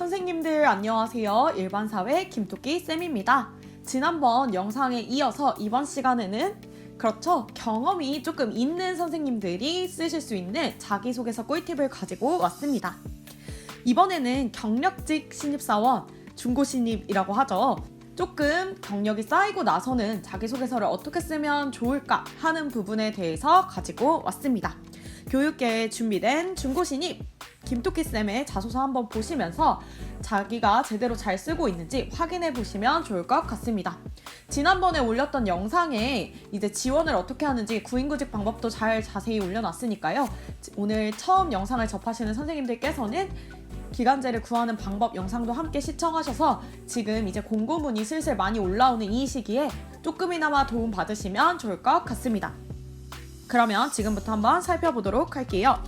선생님들 안녕하세요. 일반사회 김토끼 쌤입니다. 지난번 영상에 이어서 이번 시간에는 경험이 조금 있는 선생님들이 쓰실 수 있는 자기소개서 꿀팁을 가지고 왔습니다. 이번에는 경력직 신입사원, 중고신입이라고 하죠. 조금 경력이 쌓이고 나서는 자기소개서를 어떻게 쓰면 좋을까 하는 부분에 대해서 가지고 왔습니다. 교육계에 준비된 중고신입 김토끼쌤의 자소서 한번 보시면서 자기가 제대로 잘 쓰고 있는지 확인해 보시면 좋을 것 같습니다. 지난번에 올렸던 영상에 이제 지원을 어떻게 하는지 구인구직 방법도 잘 자세히 올려놨으니까요. 오늘 처음 영상을 접하시는 선생님들께서는 기간제를 구하는 방법 영상도 함께 시청하셔서 지금 이제 공고문이 슬슬 많이 올라오는 이 시기에 조금이나마 도움 받으시면 좋을 것 같습니다. 그러면 지금부터 한번 살펴보도록 할게요.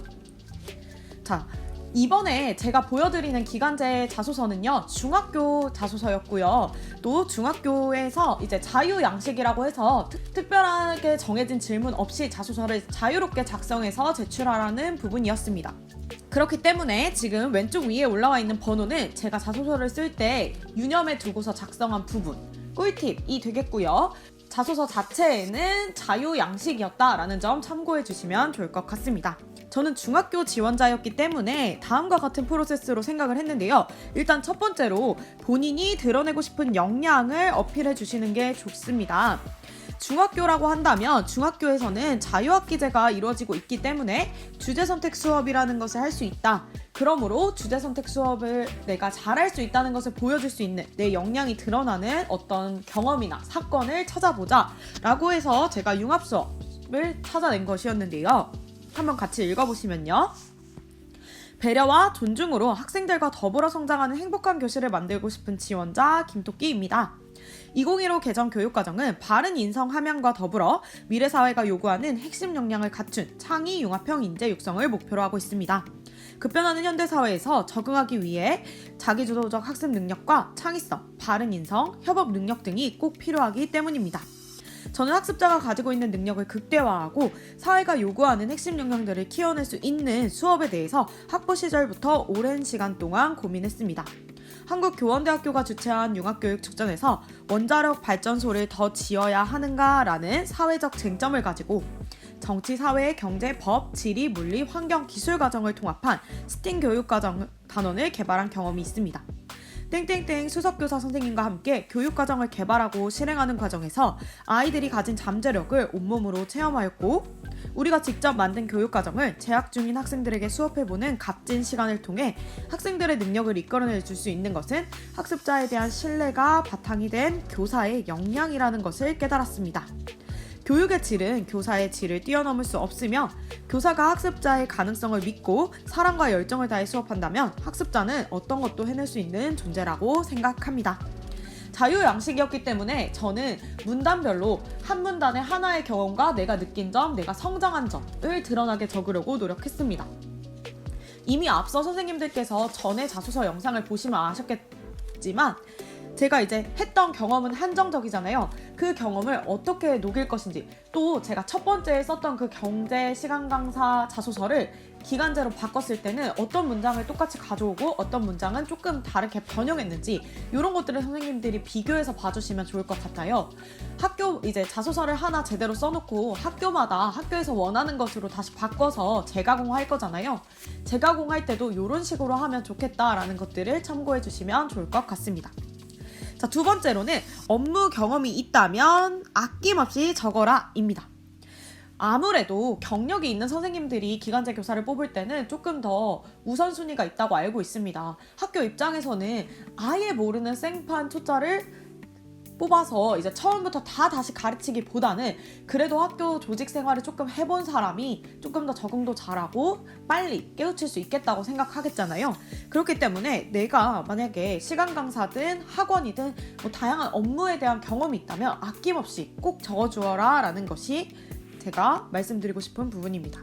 자, 이번에 제가 보여드리는 기간제 자소서는요, 중학교 자소서였고요. 또 중학교에서 이제 자유양식이라고 해서 특별하게 정해진 질문 없이 자소서를 자유롭게 작성해서 제출하라는 부분이었습니다. 그렇기 때문에 지금 왼쪽 위에 올라와 있는 번호는 제가 자소서를 쓸 때 유념해 두고서 작성한 부분, 꿀팁이 되겠고요. 자소서 자체에는 자유양식이었다라는 점 참고해 주시면 좋을 것 같습니다. 저는 중학교 지원자였기 때문에 다음과 같은 프로세스로 생각을 했는데요. 일단 첫 번째로 본인이 드러내고 싶은 역량을 어필해 주시는 게 좋습니다. 중학교라고 한다면 중학교에서는 자유학기제가 이루어지고 있기 때문에 주제선택 수업이라는 것을 할 수 있다. 그러므로 주제선택 수업을 내가 잘할 수 있다는 것을 보여줄 수 있는 내 역량이 드러나는 어떤 경험이나 사건을 찾아보자 라고 해서 제가 융합수업을 찾아낸 것이었는데요. 한번 같이 읽어보시면요. 배려와 존중으로 학생들과 더불어 성장하는 행복한 교실을 만들고 싶은 지원자 김토끼입니다. 2015 개정 교육과정은 바른 인성 함양과 더불어 미래사회가 요구하는 핵심 역량을 갖춘 창의 융합형 인재 육성을 목표로 하고 있습니다. 급변하는 현대사회에서 적응하기 위해 자기주도적 학습 능력과 창의성, 바른 인성, 협업 능력 등이 꼭 필요하기 때문입니다. 저는 학습자가 가지고 있는 능력을 극대화하고 사회가 요구하는 핵심 역량들을 키워낼 수 있는 수업에 대해서 학부 시절부터 오랜 시간 동안 고민했습니다. 한국교원대학교가 주최한 융합교육축전에서 원자력 발전소를 더 지어야 하는가라는 사회적 쟁점을 가지고 정치, 사회, 경제, 법, 지리, 물리, 환경, 기술 과정을 통합한 스팅 교육과정 단원을 개발한 경험이 있습니다. 땡땡땡 수석교사 선생님과 함께 교육과정을 개발하고 실행하는 과정에서 아이들이 가진 잠재력을 온몸으로 체험하였고 우리가 직접 만든 교육과정을 재학 중인 학생들에게 수업해보는 값진 시간을 통해 학생들의 능력을 이끌어내줄 수 있는 것은 학습자에 대한 신뢰가 바탕이 된 교사의 역량이라는 것을 깨달았습니다. 교육의 질은 교사의 질을 뛰어넘을 수 없으며 교사가 학습자의 가능성을 믿고 사랑과 열정을 다해 수업한다면 학습자는 어떤 것도 해낼 수 있는 존재라고 생각합니다. 자유양식이었기 때문에 저는 문단별로 한 문단에 하나의 경험과 내가 느낀 점, 내가 성장한 점을 드러나게 적으려고 노력했습니다. 이미 앞서 선생님들께서 전에 자소서 영상을 보시면 아셨겠지만 제가 이제 했던 경험은 한정적이잖아요. 그 경험을 어떻게 녹일 것인지, 또 제가 첫 번째 썼던 그 경제 시간 강사 자소서를 기간제로 바꿨을 때는 어떤 문장을 똑같이 가져오고 어떤 문장은 조금 다르게 변형했는지 이런 것들을 선생님들이 비교해서 봐주시면 좋을 것 같아요. 학교 이제 자소서를 하나 제대로 써놓고 학교마다 학교에서 원하는 것으로 다시 바꿔서 재가공할 거잖아요. 재가공할 때도 이런 식으로 하면 좋겠다라는 것들을 참고해 주시면 좋을 것 같습니다. 자, 두 번째로는 업무 경험이 있다면 아낌없이 적어라 입니다. 아무래도 경력이 있는 선생님들이 기간제 교사를 뽑을 때는 조금 더 우선순위가 있다고 알고 있습니다. 학교 입장에서는 아예 모르는 생판 초짜를 뽑아서 이제 처음부터 다시 가르치기보다는 그래도 학교 조직 생활을 조금 해본 사람이 조금 더 적응도 잘하고 빨리 깨우칠 수 있겠다고 생각하겠잖아요. 그렇기 때문에 내가 만약에 시간 강사든 학원이든 다양한 업무에 대한 경험이 있다면 아낌없이 꼭 적어주어라 라는 것이 제가 말씀드리고 싶은 부분입니다.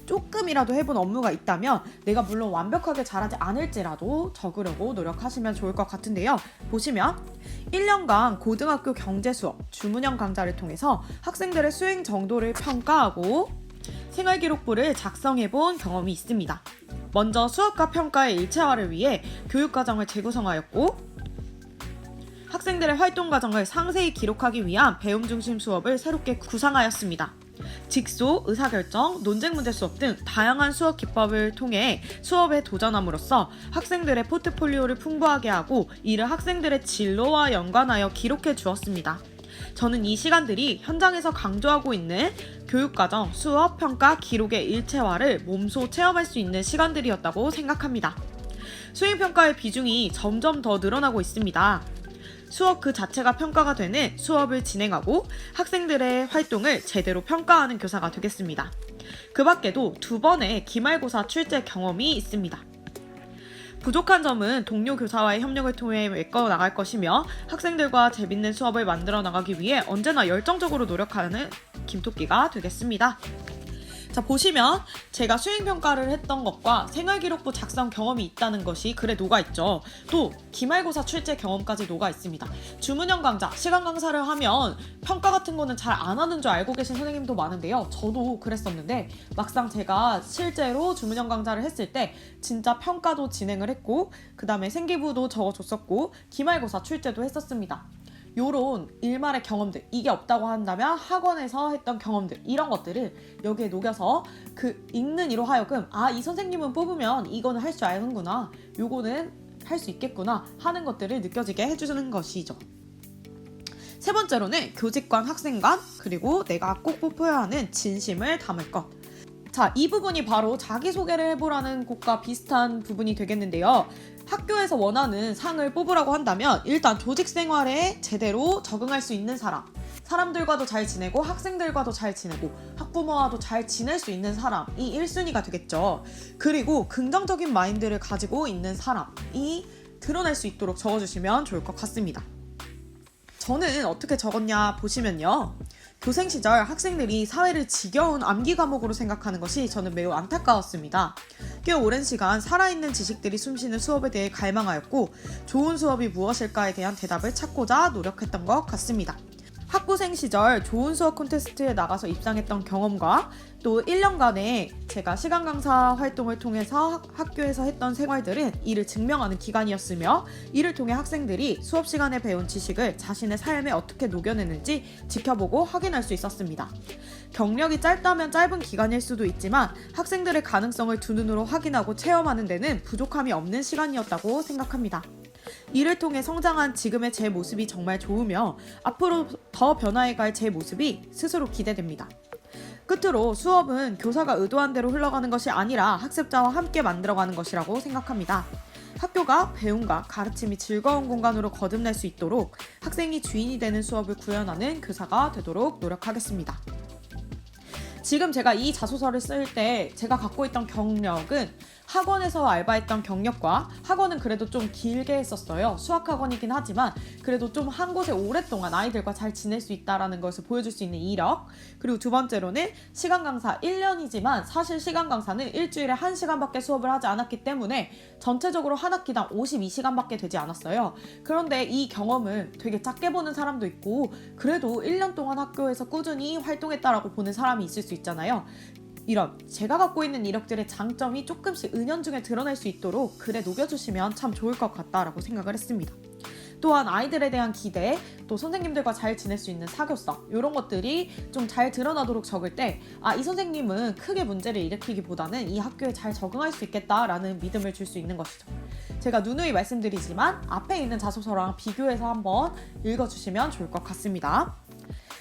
조금이라도 해본 업무가 있다면 내가 물론 완벽하게 잘하지 않을지라도 적으려고 노력하시면 좋을 것 같은데요. 보시면 1년간 고등학교 경제 수업 주문형 강좌를 통해서 학생들의 수행 정도를 평가하고 생활기록부를 작성해 본 경험이 있습니다. 먼저 수업과 평가의 일체화를 위해 교육과정을 재구성하였고, 학생들의 활동 과정을 상세히 기록하기 위한 배움 중심 수업을 새롭게 구상하였습니다. 직소, 의사결정, 논쟁 문제 수업 등 다양한 수업 기법을 통해 수업에 도전함으로써 학생들의 포트폴리오를 풍부하게 하고 이를 학생들의 진로와 연관하여 기록해 주었습니다. 저는 이 시간들이 현장에서 강조하고 있는 교육과정, 수업, 평가, 기록의 일체화를 몸소 체험할 수 있는 시간들이었다고 생각합니다. 수행평가의 비중이 점점 더 늘어나고 있습니다. 수업 그 자체가 평가가 되는 수업을 진행하고 학생들의 활동을 제대로 평가하는 교사가 되겠습니다. 그 밖에도 2번의 기말고사 출제 경험이 있습니다. 부족한 점은 동료 교사와의 협력을 통해 메꿔 나갈 것이며 학생들과 재밌는 수업을 만들어 나가기 위해 언제나 열정적으로 노력하는 김토끼가 되겠습니다. 자, 보시면 제가 수행평가를 했던 것과 생활기록부 작성 경험이 있다는 것이 글에 녹아있죠. 또 기말고사 출제 경험까지 녹아있습니다. 주문형 강좌, 시간 강사를 하면 평가 같은 거는 잘 안 하는 줄 알고 계신 선생님도 많은데요. 저도 그랬었는데 막상 제가 실제로 주문형 강좌를 했을 때 진짜 평가도 진행을 했고, 그 다음에 생기부도 적어줬었고, 기말고사 출제도 했었습니다. 요런 일말의 경험들, 이게 없다고 한다면 학원에서 했던 경험들, 이런 것들을 여기에 녹여서 그 읽는 이로 하여금 이 선생님은 뽑으면 이거는 할 줄 아는구나, 요거는 할 수 있겠구나 하는 것들을 느껴지게 해주는 것이죠. 세 번째로는 교직관, 학생관, 그리고 내가 꼭 뽑혀야 하는 진심을 담을 것. 자, 이 부분이 바로 자기소개를 해보라는 것과 비슷한 부분이 되겠는데요. 학교에서 원하는 상을 뽑으라고 한다면 일단 조직 생활에 제대로 적응할 수 있는 사람, 사람들과도 잘 지내고 학생들과도 잘 지내고 학부모와도 잘 지낼 수 있는 사람이 1순위가 되겠죠. 그리고 긍정적인 마인드를 가지고 있는 사람이 드러날 수 있도록 적어주시면 좋을 것 같습니다. 저는 어떻게 적었냐 보시면요. 교생 시절 학생들이 사회를 지겨운 암기 과목으로 생각하는 것이 저는 매우 안타까웠습니다. 꽤 오랜 시간 살아있는 지식들이 숨쉬는 수업에 대해 갈망하였고, 좋은 수업이 무엇일까에 대한 대답을 찾고자 노력했던 것 같습니다. 학부생 시절 좋은 수업 콘테스트에 나가서 입상했던 경험과 또 1년간의 제가 시간 강사 활동을 통해서 학교에서 했던 생활들은 이를 증명하는 기간이었으며, 이를 통해 학생들이 수업 시간에 배운 지식을 자신의 삶에 어떻게 녹여내는지 지켜보고 확인할 수 있었습니다. 경력이 짧다면 짧은 기간일 수도 있지만 학생들의 가능성을 두 눈으로 확인하고 체험하는 데는 부족함이 없는 시간이었다고 생각합니다. 이를 통해 성장한 지금의 제 모습이 정말 좋으며 앞으로 더 변화해갈 제 모습이 스스로 기대됩니다. 끝으로 수업은 교사가 의도한 대로 흘러가는 것이 아니라 학습자와 함께 만들어가는 것이라고 생각합니다. 학교가 배움과 가르침이 즐거운 공간으로 거듭날 수 있도록 학생이 주인이 되는 수업을 구현하는 교사가 되도록 노력하겠습니다. 지금 제가 이 자소서를 쓸 때 제가 갖고 있던 경력은 학원에서 알바했던 경력과, 학원은 그래도 좀 길게 했었어요. 수학학원이긴 하지만 그래도 좀 한 곳에 오랫동안 아이들과 잘 지낼 수 있다는 것을 보여줄 수 있는 이력, 그리고 두 번째로는 시간 강사 1년이지만 사실 시간 강사는 일주일에 1시간밖에 수업을 하지 않았기 때문에 전체적으로 한 학기당 52시간밖에 되지 않았어요. 그런데 이 경험을 되게 작게 보는 사람도 있고, 그래도 1년 동안 학교에서 꾸준히 활동했다라고 보는 사람이 있을 수 있잖아요. 이런 제가 갖고 있는 이력들의 장점이 조금씩 은연중에 드러날 수 있도록 글에 녹여주시면 참 좋을 것 같다라고 생각을 했습니다. 또한 아이들에 대한 기대, 또 선생님들과 잘 지낼 수 있는 사교성, 이런 것들이 좀 잘 드러나도록 적을 때 이 선생님은 크게 문제를 일으키기보다는 이 학교에 잘 적응할 수 있겠다라는 믿음을 줄 수 있는 것이죠. 제가 누누이 말씀드리지만 앞에 있는 자소서랑 비교해서 한번 읽어주시면 좋을 것 같습니다.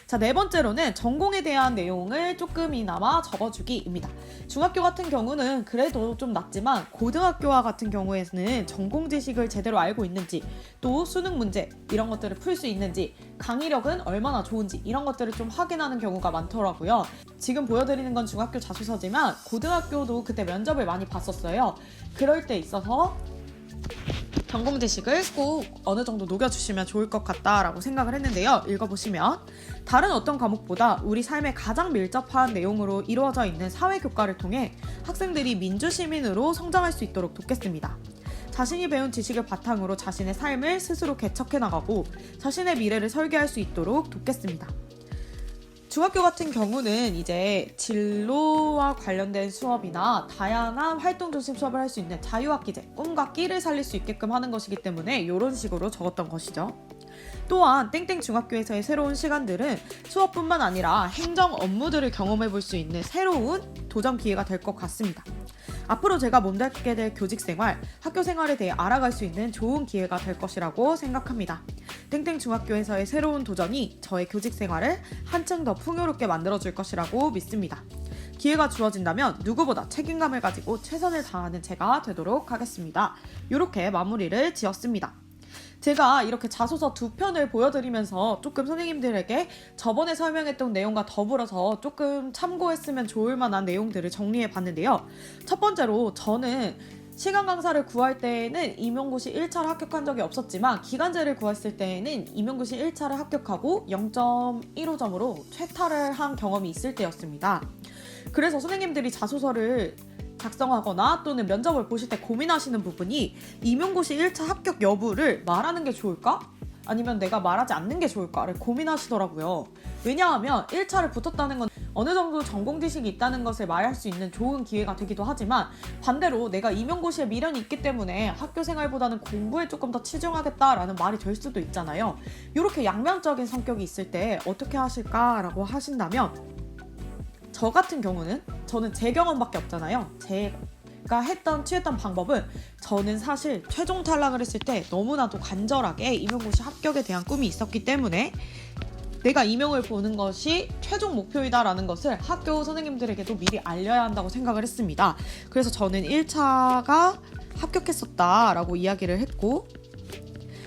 자, 네 번째로는 전공에 대한 내용을 조금이나마 적어주기입니다. 중학교 같은 경우는 그래도 좀 낫지만 고등학교와 같은 경우에는 전공 지식을 제대로 알고 있는지, 또 수능 문제 이런 것들을 풀 수 있는지, 강의력은 얼마나 좋은지 이런 것들을 좀 확인하는 경우가 많더라고요. 지금 보여드리는 건 중학교 자소서지만 고등학교도 그때 면접을 많이 봤었어요. 그럴 때 있어서 전공 지식을 꼭 어느 정도 녹여주시면 좋을 것 같다라고 생각을 했는데요. 읽어보시면 다른 어떤 과목보다 우리 삶에 가장 밀접한 내용으로 이루어져 있는 사회교과를 통해 학생들이 민주시민으로 성장할 수 있도록 돕겠습니다. 자신이 배운 지식을 바탕으로 자신의 삶을 스스로 개척해 나가고 자신의 미래를 설계할 수 있도록 돕겠습니다. 중학교 같은 경우는 이제 진로와 관련된 수업이나 다양한 활동 중심 수업을 할 수 있는 자유학기제, 꿈과 끼를 살릴 수 있게끔 하는 것이기 때문에 이런 식으로 적었던 것이죠. 또한 땡땡 중학교에서의 새로운 시간들은 수업뿐만 아니라 행정 업무들을 경험해 볼 수 있는 새로운 도전 기회가 될 것 같습니다. 앞으로 제가 몸담게 될 교직 생활, 학교 생활에 대해 알아갈 수 있는 좋은 기회가 될 것이라고 생각합니다. 땡땡 중학교에서의 새로운 도전이 저의 교직 생활을 한층 더 풍요롭게 만들어줄 것이라고 믿습니다. 기회가 주어진다면 누구보다 책임감을 가지고 최선을 다하는 제가 되도록 하겠습니다. 이렇게 마무리를 지었습니다. 제가 이렇게 자소서 2편을 보여드리면서 조금 선생님들에게 저번에 설명했던 내용과 더불어서 조금 참고했으면 좋을 만한 내용들을 정리해 봤는데요. 첫 번째로 저는 시간 강사를 구할 때에는 임용고시 1차를 합격한 적이 없었지만 기간제를 구했을 때에는 임용고시 1차를 합격하고 0.15점으로 최탈을 한 경험이 있을 때였습니다. 그래서 선생님들이 자소서를 작성하거나 또는 면접을 보실 때 고민하시는 부분이 임용고시 1차 합격 여부를 말하는 게 좋을까? 아니면 내가 말하지 않는 게 좋을까를 고민하시더라고요. 왜냐하면 1차를 붙었다는 건 어느 정도 전공 지식이 있다는 것을 말할 수 있는 좋은 기회가 되기도 하지만 반대로 내가 임용고시에 미련이 있기 때문에 학교 생활보다는 공부에 조금 더 치중하겠다라는 말이 될 수도 있잖아요. 이렇게 양면적인 성격이 있을 때 어떻게 하실까라고 하신다면 저 같은 경우는 저는 제 경험밖에 없잖아요. 제가 취했던 방법은 저는 사실 최종 탈락을 했을 때 너무나도 간절하게 임용고시 합격에 대한 꿈이 있었기 때문에 내가 임용을 보는 것이 최종 목표이다라는 것을 학교 선생님들에게도 미리 알려야 한다고 생각을 했습니다. 그래서 저는 1차가 합격했었다라고 이야기를 했고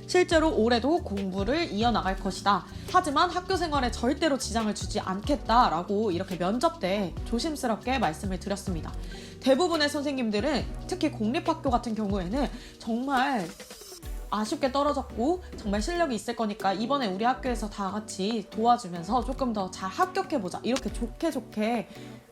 실제로 올해도 공부를 이어나갈 것이다. 하지만 학교 생활에 절대로 지장을 주지 않겠다라고 이렇게 면접 때 조심스럽게 말씀을 드렸습니다. 대부분의 선생님들은 특히 공립학교 같은 경우에는 정말 아쉽게 떨어졌고 정말 실력이 있을 거니까 이번에 우리 학교에서 다 같이 도와주면서 조금 더 잘 합격해보자 이렇게 좋게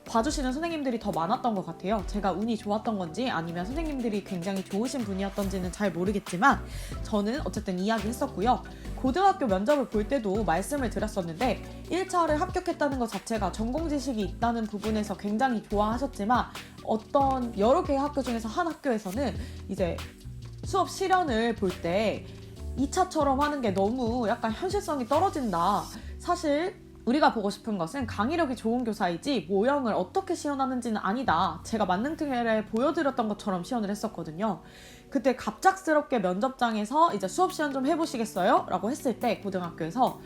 봐주시는 선생님들이 더 많았던 것 같아요. 제가 운이 좋았던 건지 아니면 선생님들이 굉장히 좋으신 분이었던지는 잘 모르겠지만 저는 어쨌든 이야기했었고요. 고등학교 면접을 볼 때도 말씀을 드렸었는데 1차를 합격했다는 것 자체가 전공 지식이 있다는 부분에서 굉장히 좋아하셨지만 어떤 여러 개의 학교 중에서 한 학교에서는 이제 수업 실연을 볼 때 2차처럼 하는 게 너무 약간 현실성이 떨어진다. 사실 우리가 보고 싶은 것은 강의력이 좋은 교사이지 모형을 어떻게 시연하는지는 아니다. 제가 만능특례를 보여드렸던 것처럼 시연을 했었거든요. 그때 갑작스럽게 면접장에서 이제 수업 시연 좀 해보시겠어요? 라고 했을 때 고등학교에서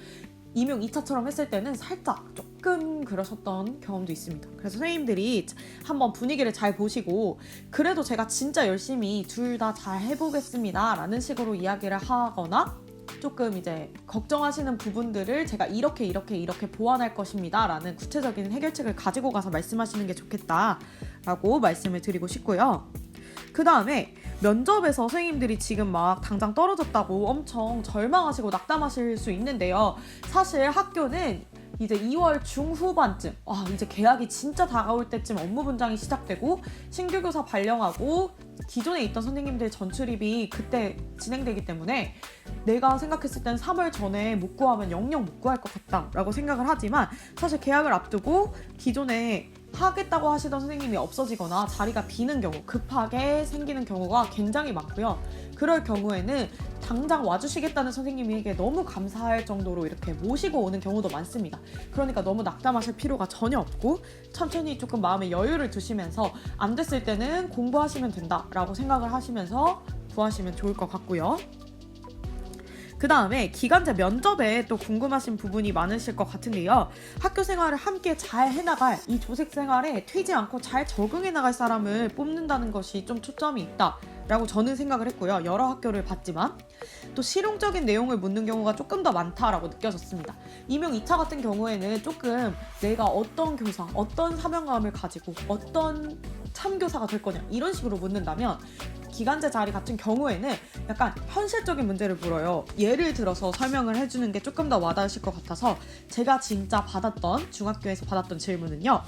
임용 2차처럼 했을 때는 살짝 조금 그러셨던 경험도 있습니다. 그래서 선생님들이 한번 분위기를 잘 보시고 그래도 제가 진짜 열심히 둘 다 잘 해보겠습니다 라는 식으로 이야기를 하거나 조금 이제 걱정하시는 부분들을 제가 이렇게 보완할 것입니다 라는 구체적인 해결책을 가지고 가서 말씀하시는 게 좋겠다 라고 말씀을 드리고 싶고요. 그 다음에 면접에서 선생님들이 지금 막 당장 떨어졌다고 엄청 절망하시고 낙담하실 수 있는데요. 사실 학교는 이제 2월 중후반쯤 이제 개학이 진짜 다가올 때쯤 업무 분장이 시작되고 신규 교사 발령하고 기존에 있던 선생님들 전출입이 그때 진행되기 때문에 내가 생각했을 땐 3월 전에 못 구하면 영영 못 구할 것 같다라고 생각을 하지만 사실 개학을 앞두고 기존에 하겠다고 하시던 선생님이 없어지거나 자리가 비는 경우 급하게 생기는 경우가 굉장히 많고요. 그럴 경우에는 당장 와주시겠다는 선생님에게 너무 감사할 정도로 이렇게 모시고 오는 경우도 많습니다. 그러니까 너무 낙담하실 필요가 전혀 없고 천천히 조금 마음에 여유를 두시면서 안 됐을 때는 공부하시면 된다라고 생각을 하시면서 구하시면 좋을 것 같고요. 그 다음에 기간제 면접에 또 궁금하신 부분이 많으실 것 같은데요. 학교 생활을 함께 잘 해나갈 이 조직 생활에 튀지 않고 잘 적응해 나갈 사람을 뽑는다는 것이 좀 초점이 있다 라고 저는 생각을 했고요. 여러 학교를 봤지만 또 실용적인 내용을 묻는 경우가 조금 더 많다라고 느껴졌습니다. 임용 2차 같은 경우에는 조금 내가 어떤 교사, 어떤 사명감을 가지고 어떤 참교사가 될 거냐 이런 식으로 묻는다면 기간제 자리 같은 경우에는 약간 현실적인 문제를 물어요. 예를 들어서 설명을 해주는 게 조금 더 와닿으실 것 같아서 제가 진짜 중학교에서 받았던 질문은요.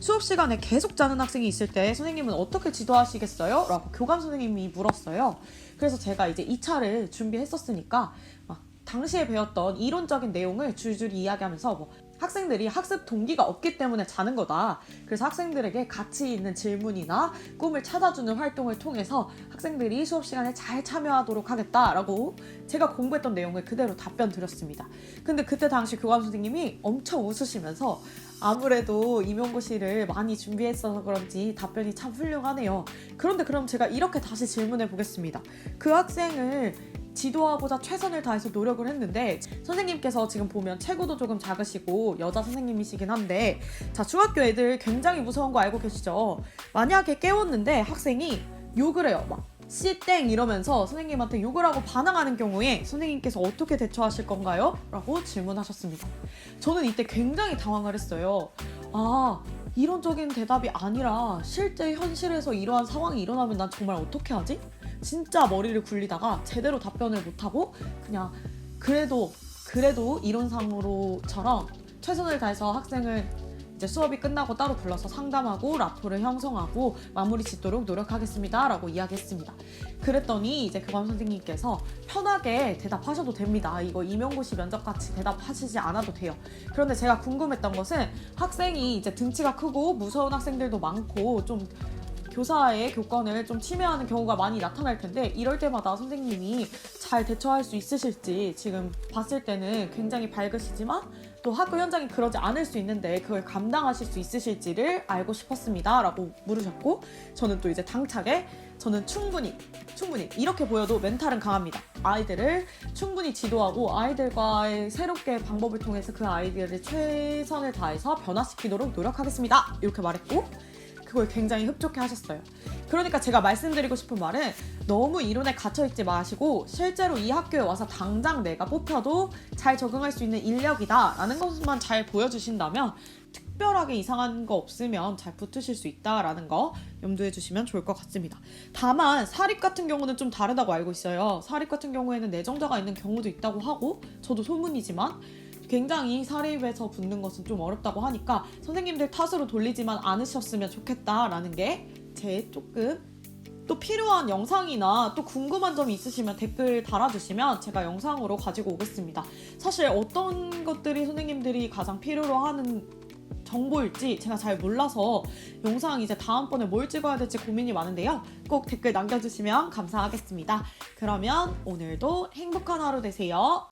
수업 시간에 계속 자는 학생이 있을 때 선생님은 어떻게 지도하시겠어요? 라고 교감 선생님이 물었어요. 그래서 제가 이제 2차를 준비했었으니까 막 당시에 배웠던 이론적인 내용을 줄줄이 이야기하면서 학생들이 학습 동기가 없기 때문에 자는 거다. 그래서 학생들에게 가치 있는 질문이나 꿈을 찾아주는 활동을 통해서 학생들이 수업 시간에 잘 참여하도록 하겠다라고 제가 공부했던 내용을 그대로 답변 드렸습니다. 근데 그때 당시 교감 선생님이 엄청 웃으시면서 아무래도 임용고시를 많이 준비했어서 그런지 답변이 참 훌륭하네요. 그런데 그럼 제가 이렇게 다시 질문해 보겠습니다. 그 학생을 지도하고자 최선을 다해서 노력을 했는데 선생님께서 지금 보면 체구도 조금 작으시고 여자 선생님이시긴 한데 자, 중학교 애들 굉장히 무서운 거 알고 계시죠? 만약에 깨웠는데 학생이 욕을 해요. 막 씨땡 이러면서 선생님한테 욕을 하고 반항하는 경우에 선생님께서 어떻게 대처하실 건가요? 라고 질문하셨습니다. 저는 이때 굉장히 당황을 했어요. 아, 이론적인 대답이 아니라 실제 현실에서 이러한 상황이 일어나면 난 정말 어떻게 하지? 진짜 머리를 굴리다가 제대로 답변을 못하고 그냥 그래도 이론상으로처럼 최선을 다해서 학생을 이제 수업이 끝나고 따로 불러서 상담하고 라포를 형성하고 마무리 짓도록 노력하겠습니다 라고 이야기했습니다. 그랬더니 이제 교감 선생님께서 편하게 대답하셔도 됩니다. 이거 임용고시 면접같이 대답하시지 않아도 돼요. 그런데 제가 궁금했던 것은 학생이 이제 등치가 크고 무서운 학생들도 많고 좀 교사의 교권을 좀 침해하는 경우가 많이 나타날 텐데 이럴 때마다 선생님이 잘 대처할 수 있으실지 지금 봤을 때는 굉장히 밝으시지만 또 학교 현장이 그러지 않을 수 있는데 그걸 감당하실 수 있으실지를 알고 싶었습니다 라고 물으셨고 저는 또 이제 당차게 저는 충분히 이렇게 보여도 멘탈은 강합니다. 아이들을 충분히 지도하고 아이들과의 새롭게 방법을 통해서 그 아이들을 최선을 다해서 변화시키도록 노력하겠습니다 이렇게 말했고 그걸 굉장히 흡족해 하셨어요. 그러니까 제가 말씀드리고 싶은 말은 너무 이론에 갇혀있지 마시고 실제로 이 학교에 와서 당장 내가 뽑혀도 잘 적응할 수 있는 인력이다 라는 것만 잘 보여주신다면 특별하게 이상한 거 없으면 잘 붙으실 수 있다라는 거 염두해 주시면 좋을 것 같습니다. 다만 사립 같은 경우는 좀 다르다고 알고 있어요. 사립 같은 경우에는 내정자가 있는 경우도 있다고 하고 저도 소문이지만 굉장히 사립에서 붙는 것은 좀 어렵다고 하니까 선생님들 탓으로 돌리지만 않으셨으면 좋겠다라는 게 제 조금 또 필요한 영상이나 또 궁금한 점이 있으시면 댓글 달아주시면 제가 영상으로 가지고 오겠습니다. 사실 어떤 것들이 선생님들이 가장 필요로 하는 정보일지 제가 잘 몰라서 영상 이제 다음번에 뭘 찍어야 될지 고민이 많은데요. 꼭 댓글 남겨주시면 감사하겠습니다. 그러면 오늘도 행복한 하루 되세요.